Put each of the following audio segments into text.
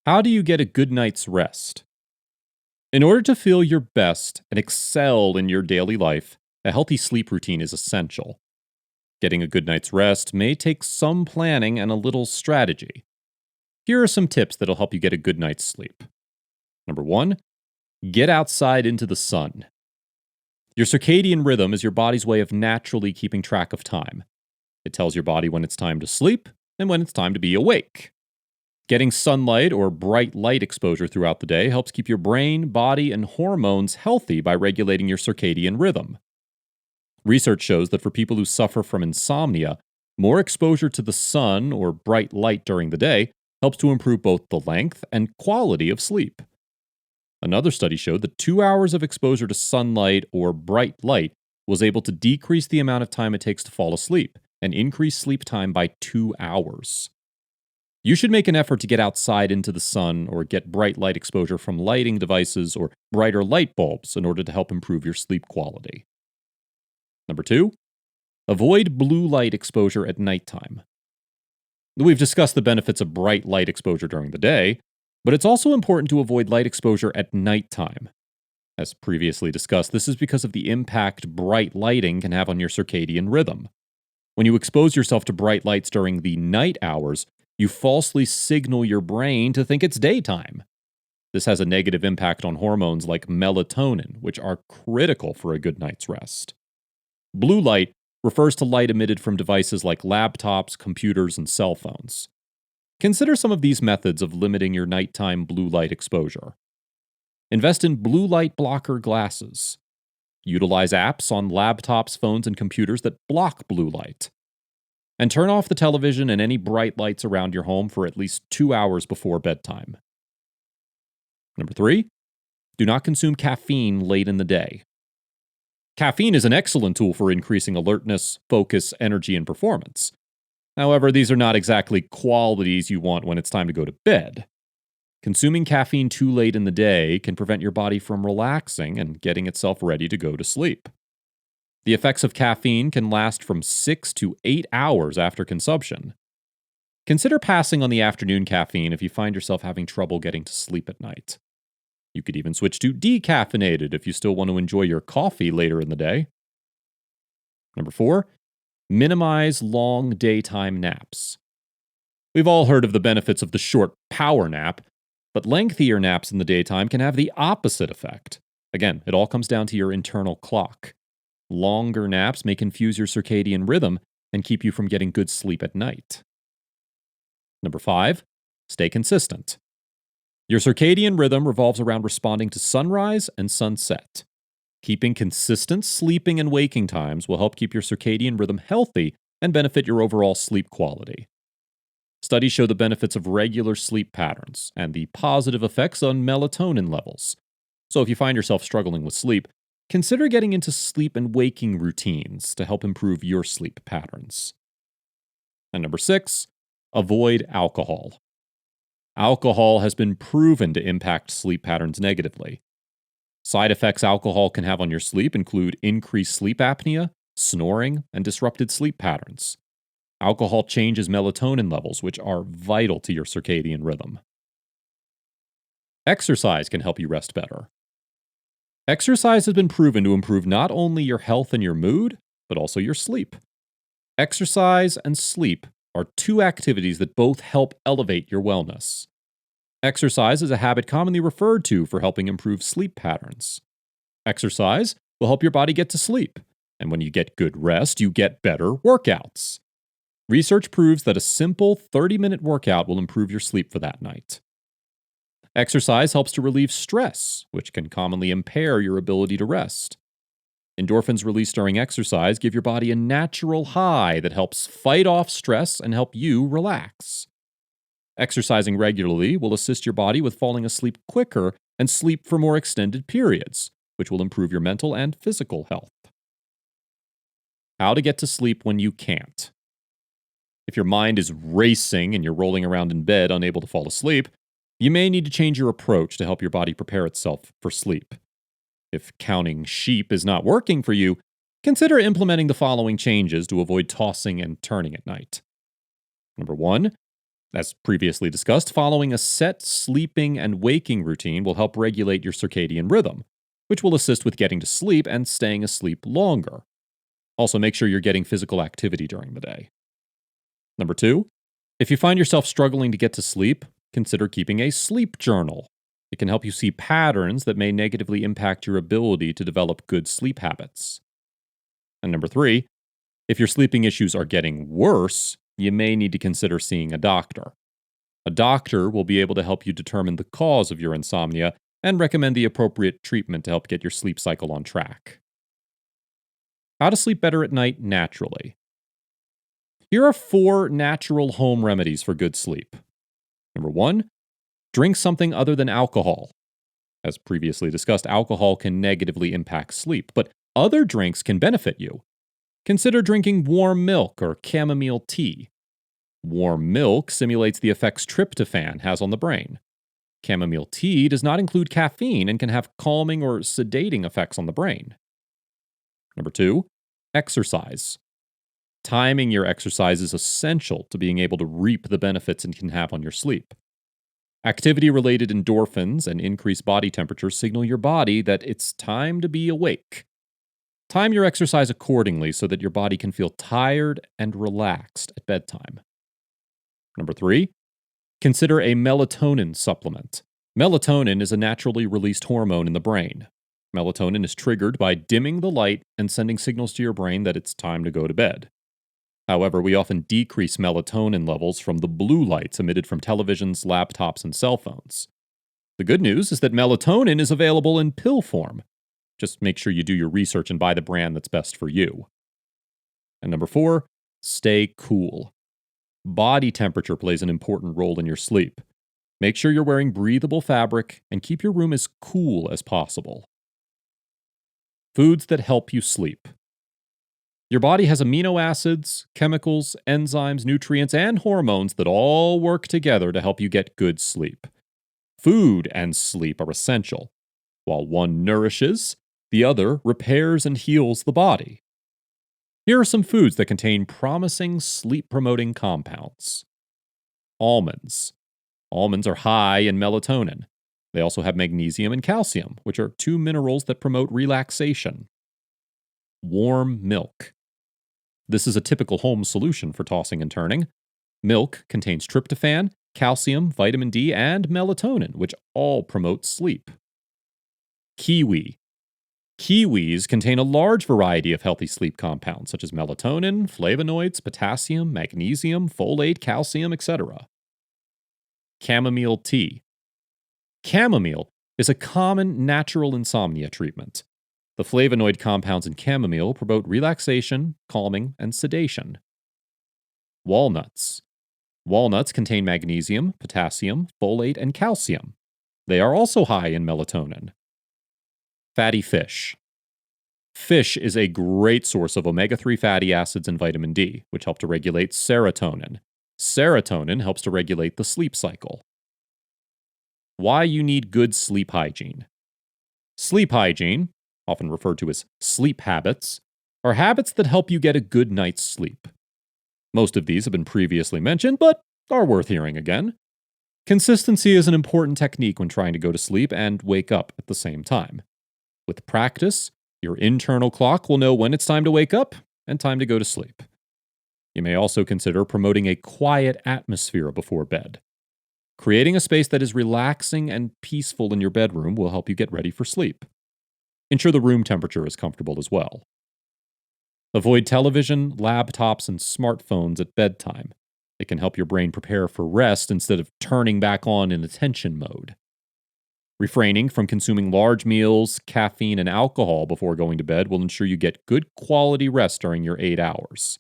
How do you get a good night's rest? In order to feel your best and excel in your daily life, a healthy sleep routine is essential. Getting a good night's rest may take some planning and a little strategy. Here are some tips that'll help you get a good night's sleep. Number one, get outside into the sun. Your circadian rhythm is your body's way of naturally keeping track of time. It tells your body when it's time to sleep and when it's time to be awake. Getting sunlight or bright light exposure throughout the day helps keep your brain, body, and hormones healthy by regulating your circadian rhythm. Research shows that for people who suffer from insomnia, more exposure to the sun or bright light during the day helps to improve both the length and quality of sleep. Another study showed that 2 hours of exposure to sunlight or bright light was able to decrease the amount of time it takes to fall asleep and increase sleep time by 2 hours. You should make an effort to get outside into the sun or get bright light exposure from lighting devices or brighter light bulbs in order to help improve your sleep quality. Number two, avoid blue light exposure at nighttime. We've discussed the benefits of bright light exposure during the day, but it's also important to avoid light exposure at nighttime. As previously discussed, this is because of the impact bright lighting can have on your circadian rhythm. When you expose yourself to bright lights during the night hours, you falsely signal your brain to think it's daytime. This has a negative impact on hormones like melatonin, which are critical for a good night's rest. Blue light refers to light emitted from devices like laptops, computers, and cell phones. Consider some of these methods of limiting your nighttime blue light exposure. Invest in blue light blocker glasses. Utilize apps on laptops, phones, and computers that block blue light. And turn off the television and any bright lights around your home for at least 2 hours before bedtime. Number three, do not consume caffeine late in the day. Caffeine is an excellent tool for increasing alertness, focus, energy, and performance. However, these are not exactly qualities you want when it's time to go to bed. Consuming caffeine too late in the day can prevent your body from relaxing and getting itself ready to go to sleep. The effects of caffeine can last from 6 to 8 hours after consumption. Consider passing on the afternoon caffeine if you find yourself having trouble getting to sleep at night. You could even switch to decaffeinated if you still want to enjoy your coffee later in the day. Number four, minimize long daytime naps. We've all heard of the benefits of the short power nap, but lengthier naps in the daytime can have the opposite effect. Again, it all comes down to your internal clock. Longer naps may confuse your circadian rhythm and keep you from getting good sleep at night. Number five, stay consistent. Your circadian rhythm revolves around responding to sunrise and sunset. Keeping consistent sleeping and waking times will help keep your circadian rhythm healthy and benefit your overall sleep quality. Studies show the benefits of regular sleep patterns and the positive effects on melatonin levels. So if you find yourself struggling with sleep, consider getting into sleep and waking routines to help improve your sleep patterns. And number six, avoid alcohol. Alcohol has been proven to impact sleep patterns negatively. Side effects alcohol can have on your sleep include increased sleep apnea, snoring, and disrupted sleep patterns. Alcohol changes melatonin levels, which are vital to your circadian rhythm. Exercise can help you rest better. Exercise has been proven to improve not only your health and your mood, but also your sleep. Exercise and sleep are two activities that both help elevate your wellness. Exercise is a habit commonly referred to for helping improve sleep patterns. Exercise will help your body get to sleep, and when you get good rest, you get better workouts. Research proves that a simple 30-minute workout will improve your sleep for that night. Exercise helps to relieve stress, which can commonly impair your ability to rest. Endorphins released during exercise give your body a natural high that helps fight off stress and help you relax. Exercising regularly will assist your body with falling asleep quicker and sleep for more extended periods, which will improve your mental and physical health. How to get to sleep when you can't. If your mind is racing and you're rolling around in bed unable to fall asleep, you may need to change your approach to help your body prepare itself for sleep. If counting sheep is not working for you, consider implementing the following changes to avoid tossing and turning at night. Number one, As previously discussed, following a set sleeping and waking routine will help regulate your circadian rhythm, which will assist with getting to sleep and staying asleep longer. Also, make sure you're getting physical activity during the day. Number 2, if you find yourself struggling to get to sleep, consider keeping a sleep journal. It can help you see patterns that may negatively impact your ability to develop good sleep habits. And number 3, if your sleeping issues are getting worse, you may need to consider seeing a doctor. A doctor will be able to help you determine the cause of your insomnia and recommend the appropriate treatment to help get your sleep cycle on track. How to sleep better at night naturally. Here are 4 natural home remedies for good sleep. Number 1, drink something other than alcohol. As previously discussed, alcohol can negatively impact sleep, but other drinks can benefit you. Consider drinking warm milk or chamomile tea. Warm milk simulates the effects tryptophan has on the brain. Chamomile tea does not include caffeine and can have calming or sedating effects on the brain. Number 2, exercise. Timing your exercise is essential to being able to reap the benefits it can have on your sleep. Activity-related endorphins and increased body temperature signal your body that it's time to be awake. Time your exercise accordingly so that your body can feel tired and relaxed at bedtime. Number 3, consider a melatonin supplement. Melatonin is a naturally released hormone in the brain. Melatonin is triggered by dimming the light and sending signals to your brain that it's time to go to bed. However, we often decrease melatonin levels from the blue lights emitted from televisions, laptops, and cell phones. The good news is that melatonin is available in pill form. Just make sure you do your research and buy the brand that's best for you. And number 4, stay cool. Body temperature plays an important role in your sleep. Make sure you're wearing breathable fabric and keep your room as cool as possible. Foods that help you sleep. Your body has amino acids, chemicals, enzymes, nutrients, and hormones that all work together to help you get good sleep. Food and sleep are essential. While one nourishes, the other repairs and heals the body. Here are some foods that contain promising sleep-promoting compounds. Almonds. Almonds are high in melatonin. They also have magnesium and calcium, which are 2 minerals that promote relaxation. Warm milk. This is a typical home solution for tossing and turning. Milk contains tryptophan, calcium, vitamin D, and melatonin, which all promote sleep. Kiwi. Kiwis contain a large variety of healthy sleep compounds, such as melatonin, flavonoids, potassium, magnesium, folate, calcium, etc. Chamomile tea. Chamomile is a common natural insomnia treatment. The flavonoid compounds in chamomile promote relaxation, calming, and sedation. Walnuts. Walnuts contain magnesium, potassium, folate, and calcium. They are also high in melatonin. Fatty fish. Fish is a great source of omega-3 fatty acids and vitamin D, which help to regulate serotonin. Serotonin helps to regulate the sleep cycle. Why you need good sleep hygiene. Sleep hygiene, often referred to as sleep habits, are habits that help you get a good night's sleep. Most of these have been previously mentioned, but are worth hearing again. Consistency is an important technique when trying to go to sleep and wake up at the same time. With practice, your internal clock will know when it's time to wake up and time to go to sleep. You may also consider promoting a quiet atmosphere before bed. Creating a space that is relaxing and peaceful in your bedroom will help you get ready for sleep. Ensure the room temperature is comfortable as well. Avoid television, laptops, and smartphones at bedtime. It can help your brain prepare for rest instead of turning back on in attention mode. Refraining from consuming large meals, caffeine, and alcohol before going to bed will ensure you get good quality rest during your 8 hours.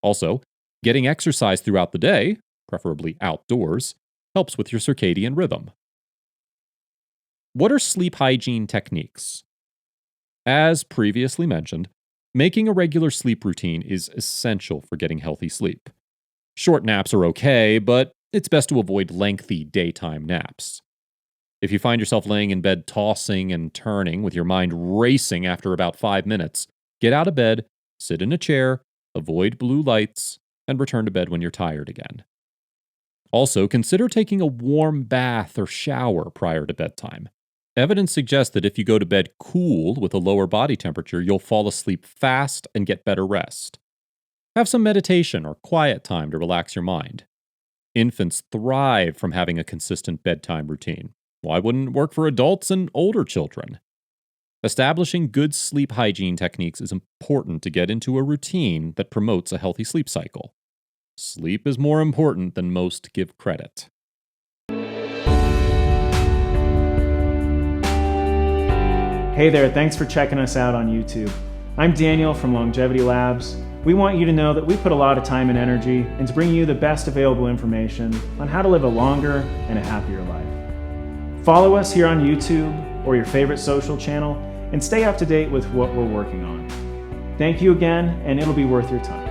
Also, getting exercise throughout the day, preferably outdoors, helps with your circadian rhythm. What are sleep hygiene techniques? As previously mentioned, making a regular sleep routine is essential for getting healthy sleep. Short naps are okay, but it's best to avoid lengthy daytime naps. If you find yourself laying in bed tossing and turning with your mind racing after about 5 minutes, get out of bed, sit in a chair, avoid blue lights, and return to bed when you're tired again. Also, consider taking a warm bath or shower prior to bedtime. Evidence suggests that if you go to bed cool with a lower body temperature, you'll fall asleep fast and get better rest. Have some meditation or quiet time to relax your mind. Infants thrive from having a consistent bedtime routine. Why wouldn't it work for adults and older children? Establishing good sleep hygiene techniques is important to get into a routine that promotes a healthy sleep cycle. Sleep is more important than most give credit. Hey there, thanks for checking us out on YouTube. I'm Daniel from Longevity Labs. We want you to know that we put a lot of time and energy into bringing you the best available information on how to live a longer and a happier life. Follow us here on YouTube or your favorite social channel and stay up to date with what we're working on. Thank you again, and it'll be worth your time.